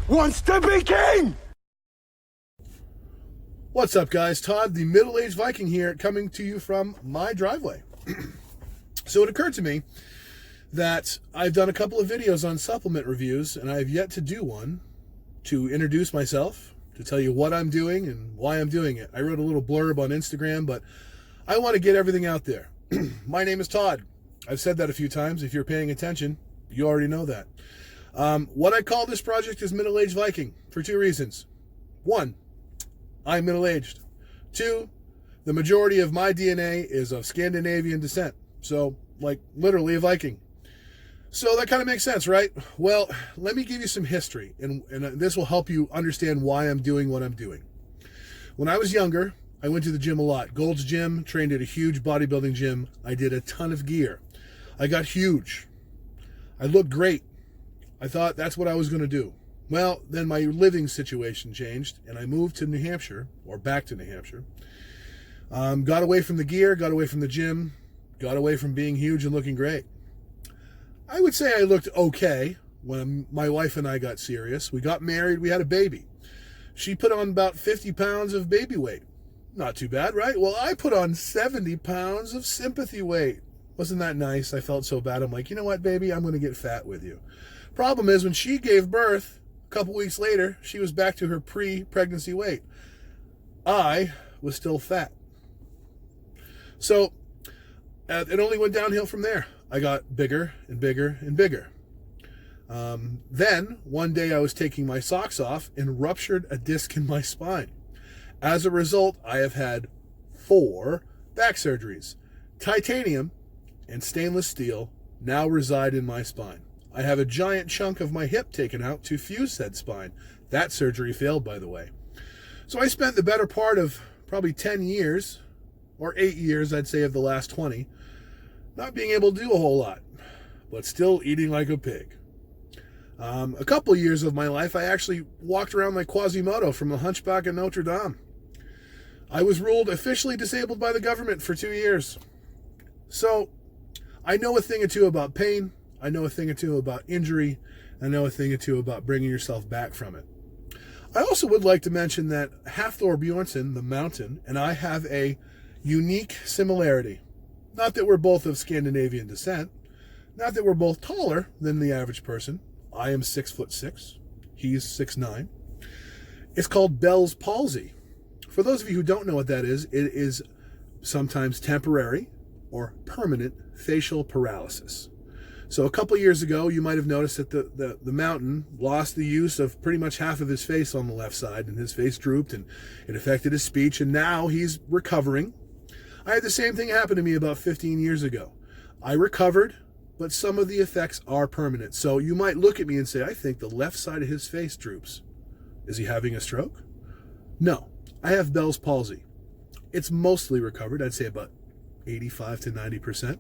wants to be king! What's up, guys? Todd, the middle-aged Viking here, coming to you from my driveway. So it occurred to me that I've done a couple of videos on supplement reviews, and I have yet to do one to introduce myself, to tell you what I'm doing and why I'm doing it. I wrote a little blurb on Instagram, but I want to get everything out there. My name is Todd. I've said that a few times. If you're paying attention, you already know that. What I call this project is Middle-Aged Viking for two reasons. One, I'm middle-aged. Two, the majority of my DNA is of Scandinavian descent. So, like, literally a Viking. So that kind of makes sense, right? Well, let me give you some history, and this will help you understand why I'm doing what I'm doing. When I was younger, I went to the gym a lot. Gold's Gym, trained at a huge bodybuilding gym. I did a ton of gear. I got huge. I looked great. I thought that's what I was going to do. Well, then my living situation changed, and I moved to New Hampshire, or back to New Hampshire. Got away from the gear, got away from the gym, got away from being huge and looking great. I would say I looked okay when my wife and I got serious. We got married, we had a baby. She put on about 50 pounds of baby weight. Not too bad, right? Well, I put on 70 pounds of sympathy weight. Wasn't that nice? I felt so bad. I'm like, you know what, baby? I'm going to get fat with you. Problem is, when she gave birth, a couple weeks later, she was back to her pre-pregnancy weight. I was still fat. So it only went downhill from there. I got bigger and bigger and bigger. Then, one day I was taking my socks off and ruptured a disc in my spine. As a result, I have had 4 back surgeries. Titanium and stainless steel now reside in my spine. I have a giant chunk of my hip taken out to fuse said spine. That surgery failed, by the way. So I spent the better part of probably 10 years, or 8 years, I'd say, of the last 20, not being able to do a whole lot, but still eating like a pig. A couple years of my life, I actually walked around like Quasimodo from the Hunchback of Notre Dame. I was ruled officially disabled by the government for 2 years. So I know a thing or two about pain. I know a thing or two about injury. I know a thing or two about bringing yourself back from it. I also would like to mention that Hafthor Bjornsson, the mountain, and I have a unique similarity. Not that we're both of Scandinavian descent. Not that we're both taller than the average person. I am 6'6". He's 6'9". It's called Bell's palsy. For those of you who don't know what that is, it is sometimes temporary or permanent facial paralysis. So a couple years ago, you might have noticed that the mountain lost the use of pretty much half of his face on the left side, and his face drooped, and it affected his speech, and now he's recovering. I had the same thing happen to me about 15 years ago. I recovered, but some of the effects are permanent. So you might look at me and say, I think the left side of his face droops. Is he having a stroke? No, I have Bell's palsy. It's mostly recovered, I'd say about 85 to 90%,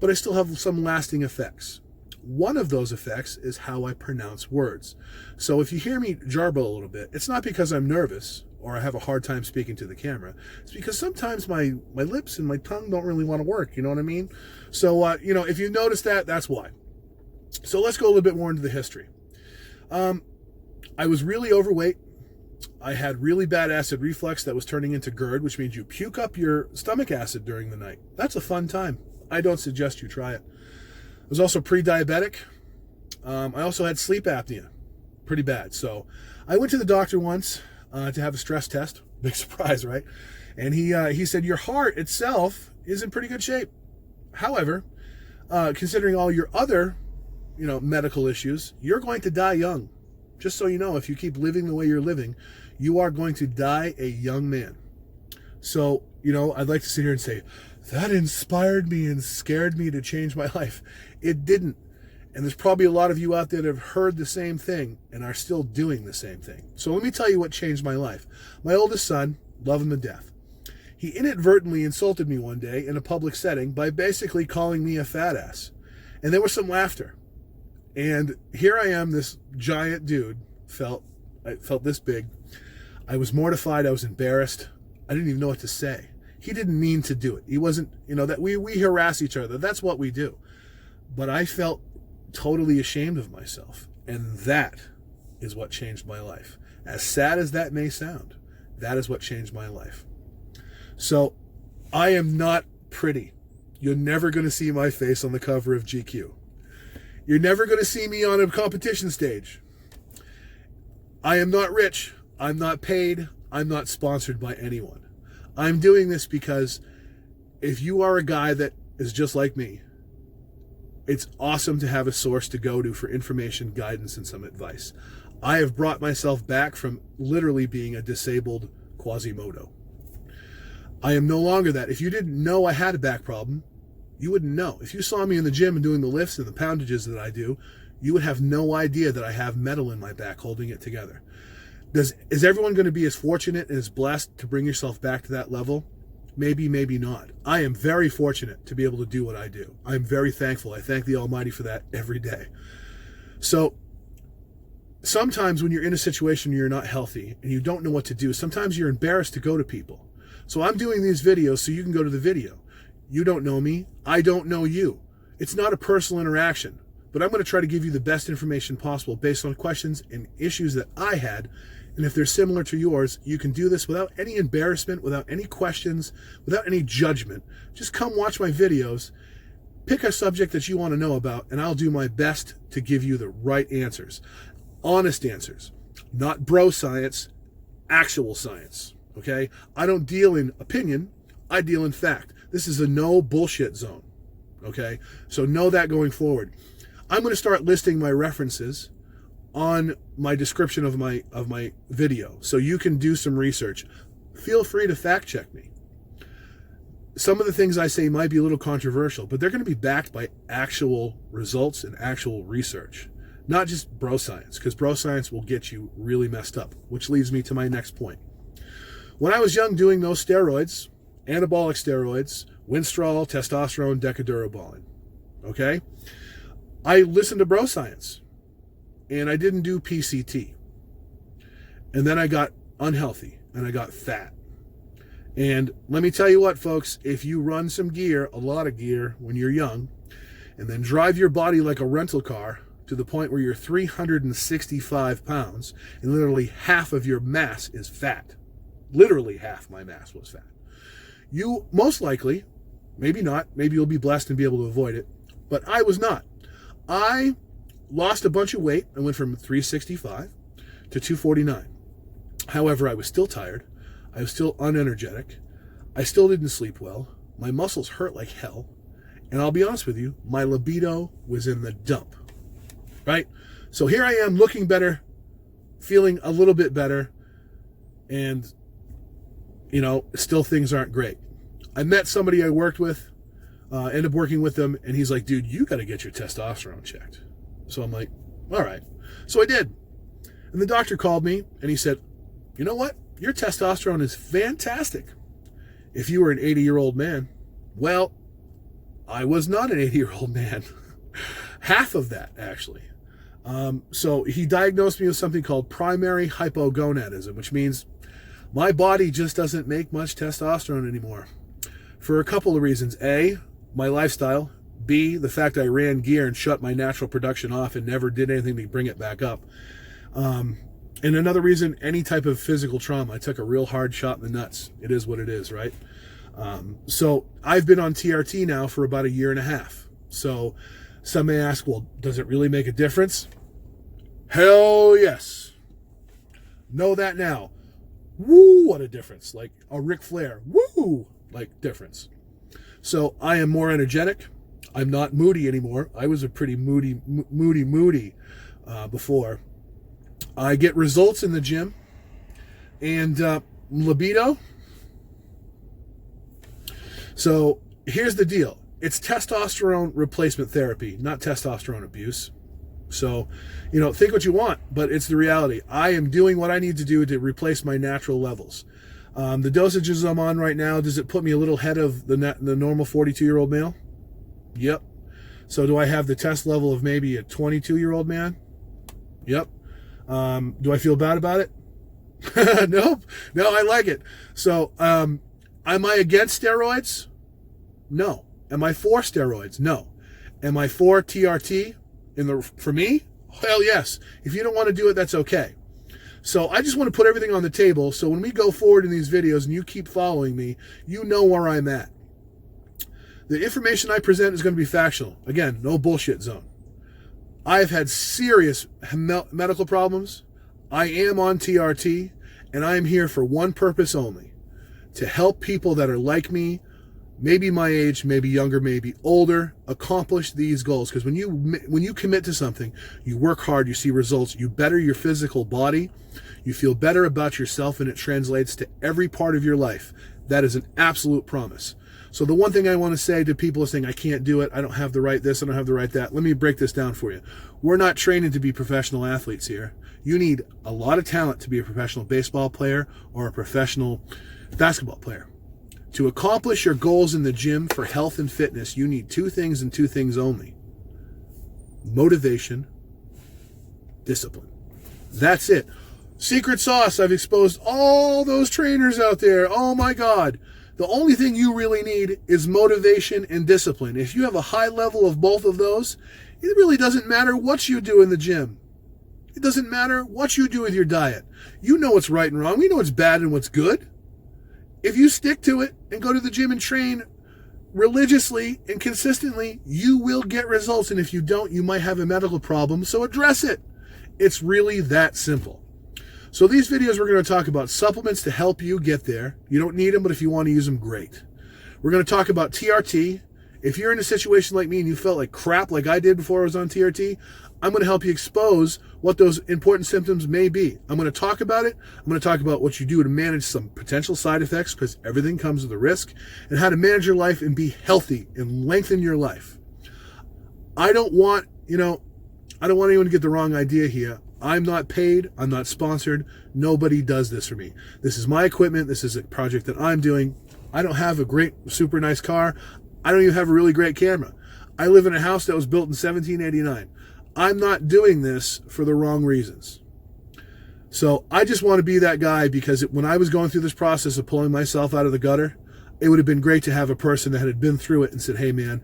but I still have some lasting effects. One of those effects is how I pronounce words. So if you hear me jarble a little bit, it's not because I'm nervous or I have a hard time speaking to the camera. It's because sometimes my lips and my tongue don't really want to work, you know what I mean? So, if you notice that, that's why. So let's go a little bit more into the history. I was really overweight. I had really bad acid reflux that was turning into GERD, which means you puke up your stomach acid during the night. That's a fun time. I don't suggest you try it. I was also pre-diabetic. I also had sleep apnea, pretty bad. So I went to the doctor once to have a stress test. Big surprise, right? And he said, your heart itself is in pretty good shape. However, considering all your other, medical issues, you're going to die young. Just so you know, if you keep living the way you're living, you are going to die a young man. So, I'd like to sit here and say, that inspired me and scared me to change my life. It didn't. And there's probably a lot of you out there that have heard the same thing and are still doing the same thing. So let me tell you what changed my life. My oldest son, love him to death. He inadvertently insulted me one day in a public setting by basically calling me a fat ass. And there was some laughter. And here I am, this giant dude, I felt this big. I was mortified, I was embarrassed. I didn't even know what to say. He didn't mean to do it. He wasn't, that we harass each other. That's what we do. But I felt totally ashamed of myself. And that is what changed my life. As sad as that may sound, that is what changed my life. So I am not pretty. You're never going to see my face on the cover of GQ. You're never going to see me on a competition stage. I am not rich. I'm not paid. I'm not sponsored by anyone. I'm doing this because if you are a guy that is just like me, it's awesome to have a source to go to for information, guidance, and some advice. I have brought myself back from literally being a disabled Quasimodo. I am no longer that. If you didn't know I had a back problem, you wouldn't know. If you saw me in the gym and doing the lifts and the poundages that I do, you would have no idea that I have metal in my back holding it together. Is everyone going to be as fortunate and as blessed to bring yourself back to that level? Maybe, maybe not. I am very fortunate to be able to do what I do. I'm very thankful. I thank the Almighty for that every day. So sometimes when you're in a situation where you're not healthy and you don't know what to do, sometimes you're embarrassed to go to people. So I'm doing these videos so you can go to the video. You don't know me. I don't know you. It's not a personal interaction, but I'm going to try to give you the best information possible based on questions and issues that I had. And if they're similar to yours, you can do this without any embarrassment, without any questions, without any judgment. Just come watch my videos, pick a subject that you want to know about, and I'll do my best to give you the right answers. Honest answers, not bro science, actual science, okay? I don't deal in opinion, I deal in fact. This is a no bullshit zone, okay? So know that going forward. I'm going to start listing my references on my description of my video, so you can do some research. Feel free to fact check me. Some of the things I say might be a little controversial, but they're going to be backed by actual results and actual research, not just bro science, because bro science will get you really messed up, which leads me to my next point. When I was young doing those steroids, anabolic steroids, Winstrol, testosterone, decadurabolin, okay, I listened to bro science. And I didn't do PCT. And then I got unhealthy and I got fat. And let me tell you what, folks, if you run some gear, a lot of gear when you're young, and then drive your body like a rental car to the point where you're 365 pounds and literally half of your mass is fat. Literally half my mass was fat. You most likely, maybe not, maybe you'll be blessed and be able to avoid it, but I was not. I lost a bunch of weight. I went from 365 to 249. However, I was still tired. I was still unenergetic. I still didn't sleep well. My muscles hurt like hell. And I'll be honest with you, my libido was in the dump. Right? So here I am looking better, feeling a little bit better, and, you know, still things aren't great. I met somebody I worked with, ended up working with them, and he's like, dude, you got to get your testosterone checked. So I'm like, all right. So I did. And the doctor called me and he said, you know what? Your testosterone is fantastic. If you were an 80-year-old man. Well, I was not an 80-year-old man. Half of that, actually. So he diagnosed me with something called primary hypogonadism, which means my body just doesn't make much testosterone anymore. For a couple of reasons. A, my lifestyle. B, the fact I ran gear and shut my natural production off and never did anything to bring it back up. And another reason, any type of physical trauma. I took a real hard shot in the nuts. It is what it is, right? So I've been on TRT now for about 1.5 years. So some may ask, well, does it really make a difference? Hell yes. Know that now. Woo, what a difference. Like a Ric Flair. Woo, like difference. So I am more energetic. I'm not moody anymore. I was a pretty moody before. I get results in the gym. And libido. So here's the deal. It's testosterone replacement therapy, not testosterone abuse. So, you know, think what you want, but it's the reality. I am doing what I need to do to replace my natural levels. The dosages I'm on right now, does it put me a little ahead of the normal 42-year-old male? Yep. So do I have the test level of maybe a 22-year-old man? Yep. Do I feel bad about it? Nope. No, I like it. So am I against steroids? No. Am I for steroids? No. Am I for TRT? For me? Hell yes. If you don't want to do it, that's okay. So I just want to put everything on the table so when we go forward in these videos and you keep following me, you know where I'm at. The information I present is going to be factual. Again, no bullshit zone. I've had serious medical problems. I am on TRT, and I am here for one purpose only, to help people that are like me, maybe my age, maybe younger, maybe older, accomplish these goals. Because when you commit to something, you work hard, you see results, you better your physical body, you feel better about yourself, and it translates to every part of your life. That is an absolute promise. So the one thing I want to say to people is saying, I can't do it, I don't have the right this, I don't have the right that. Let me break this down for you. We're not training to be professional athletes here. You need a lot of talent to be a professional baseball player or a professional basketball player. To accomplish your goals in the gym for health and fitness, you need two things and two things only: motivation, discipline. That's it. Secret sauce. I've exposed all those trainers out there. Oh my God. The only thing you really need is motivation and discipline. If you have a high level of both of those, it really doesn't matter what you do in the gym. It doesn't matter what you do with your diet. You know what's right and wrong. We know what's bad and what's good. If you stick to it and go to the gym and train religiously and consistently, you will get results. And if you don't, you might have a medical problem. So address it. It's really that simple. So these videos, we're going to talk about supplements to help you get there. You don't need them, but if you want to use them, great. We're going to talk about TRT. If you're in a situation like me and you felt like crap like I did before I was on TRT, I'm going to help you expose what those important symptoms may be. I'm going to talk about it. I'm going to talk about what you do to manage some potential side effects, because everything comes with a risk, and how to manage your life and be healthy and lengthen your life. I don't want anyone to get the wrong idea here. I'm not paid. I'm not sponsored. Nobody does this for me. This is my equipment. This is a project that I'm doing. I don't have a great, super nice car. I don't even have a really great camera. I live in a house that was built in 1789. I'm not doing this for the wrong reasons. So I just want to be that guy, because when I was going through this process of pulling myself out of the gutter, it would have been great to have a person that had been through it and said, hey man,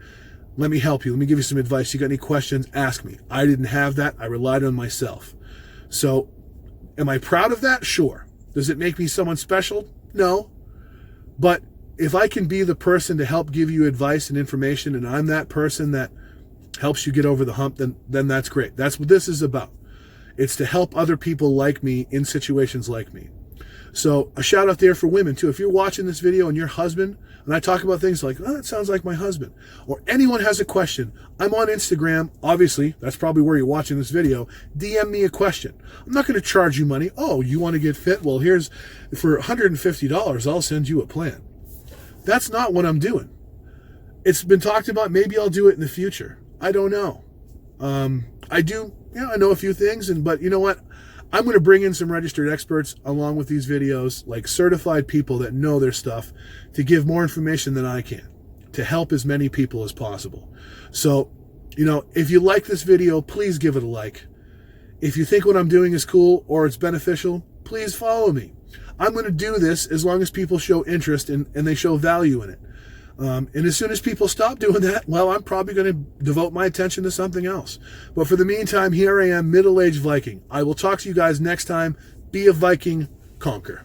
let me help you. Let me give you some advice. You got any questions? Ask me. I didn't have that. I relied on myself. So am I proud of that? Sure. Does it make me someone special? No. But if I can be the person to help give you advice and information, and I'm that person that helps you get over the hump, then that's great. That's what this is about. It's to help other people like me in situations like me. So a shout out there for women too. If you're watching this video and your husband, and I talk about things like, oh, that sounds like my husband, or anyone has a question, I'm on Instagram. Obviously, that's probably where you're watching this video. DM me a question. I'm not going to charge you money. Oh, you want to get fit? Well, here's, for $150, I'll send you a plan. That's not what I'm doing. It's been talked about. Maybe I'll do it in the future. I don't know. I do, I know a few things, but you know what? I'm going to bring in some registered experts along with these videos, like certified people that know their stuff, to give more information than I can, to help as many people as possible. So, if you like this video, please give it a like. If you think what I'm doing is cool or it's beneficial, please follow me. I'm going to do this as long as people show interest and they show value in it. And as soon as people stop doing that, well, I'm probably going to devote my attention to something else. But for the meantime, here I am, middle-aged Viking. I will talk to you guys next time. Be a Viking, conquer.